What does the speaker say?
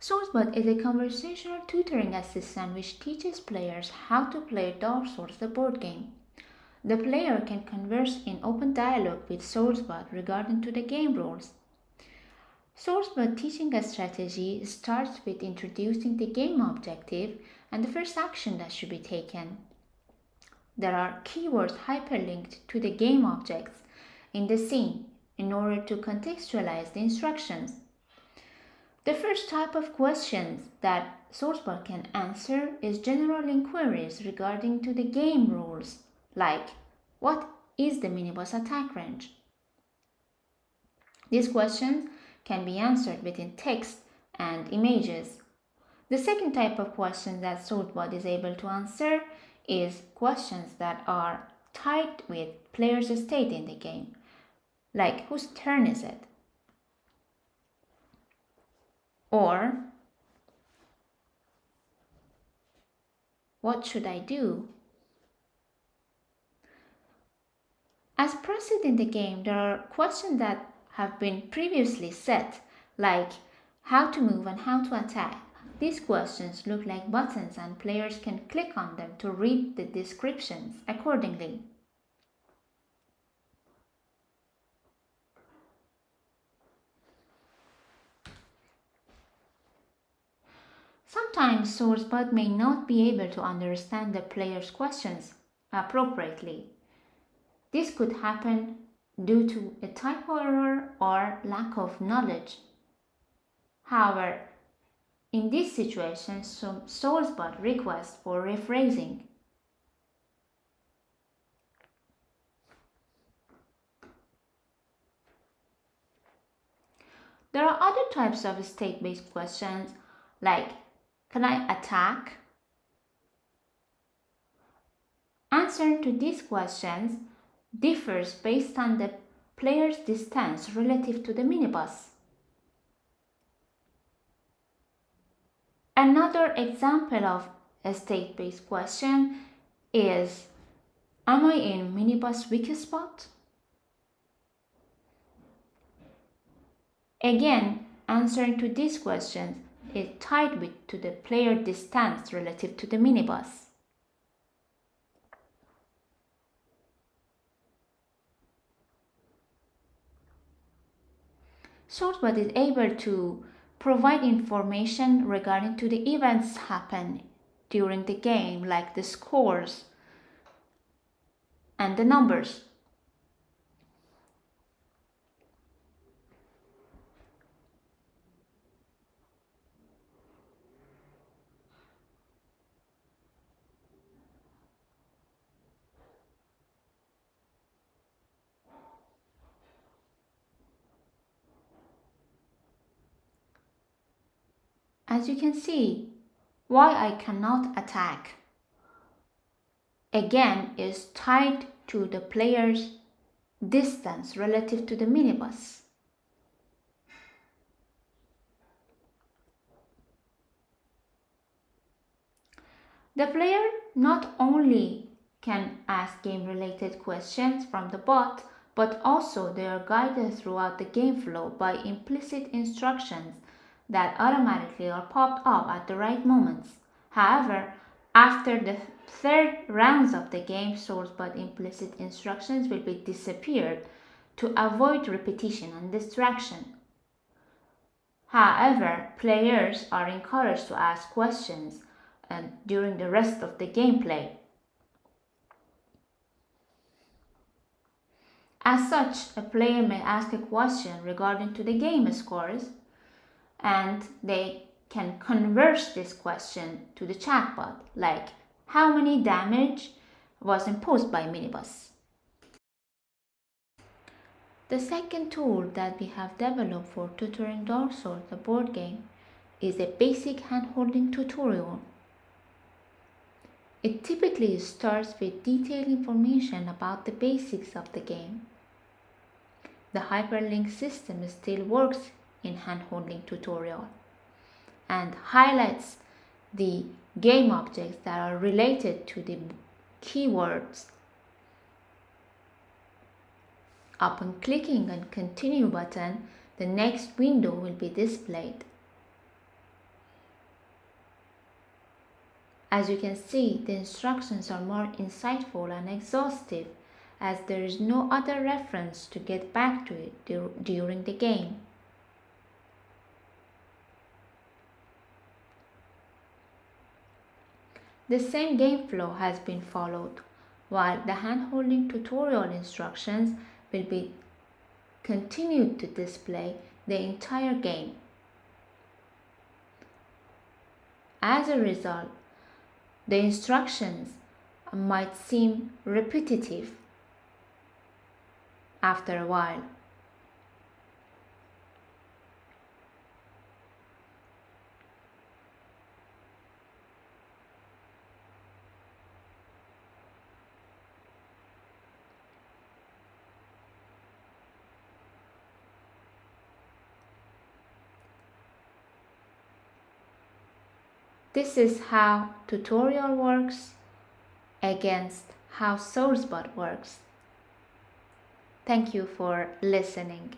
SourceBot is a conversational tutoring assistant which teaches players how to play Dark Souls the board game. The player can converse in open dialogue with SourceBot regarding to the game rules. SourceBot teaching a strategy starts with introducing the game objective and the first action that should be taken. There are keywords hyperlinked to the game objects in the scene in order to contextualize the instructions. The first type of questions that SourceBot can answer is general inquiries regarding to the game rules, like what is the miniboss attack range? These questions can be answered within text and images. The second type of question that SourceBot is able to answer is questions that are tied with player's state in the game, like whose turn is it? Or what should I do? As proceed in the game, there are questions that have been previously set, like how to move and how to attack. These questions look like buttons and players can click on them to read the descriptions accordingly. Sometimes SourceBot may not be able to understand the player's questions appropriately. This could happen due to a typo error or lack of knowledge. However, in this situation, some SourceBot requests for rephrasing. There are other types of state-based questions like, can I attack? Answering to these questions differs based on the player's distance relative to the miniboss. Another example of a state-based question is, am I in miniboss weak spot? Again, answering to these questions is tied to the player distance relative to the miniboss. SourceBot is able to provide information regarding to the events happen during the game, like the scores and the numbers. As you can see, why I cannot attack again is tied to the player's distance relative to the miniboss. The player not only can ask game-related questions from the bot, but also they are guided throughout the game flow by implicit instructions that automatically are popped up at the right moments. However, after the third rounds of the game, SourceBot implicit instructions will be disappeared to avoid repetition and distraction. However, players are encouraged to ask questions during the rest of the gameplay. As such, a player may ask a question regarding to the game scores, and they can converse this question to the chatbot, like how many damage was imposed by miniboss. The second tool that we have developed for tutoring Dark Souls, the board game, is a basic hand-holding tutorial. It typically starts with detailed information about the basics of the game. The hyperlink system still works in hand-holding tutorial and highlights the game objects that are related to the keywords. Upon clicking on continue button, the next window will be displayed. As you can see, the instructions are more insightful and exhaustive, as there is no other reference to get back to it during the game. The same game flow has been followed, while the hand-holding tutorial instructions will be continued to display the entire game. As a result, the instructions might seem repetitive after a while. This is how tutorial works against how SourceBot works. Thank you for listening.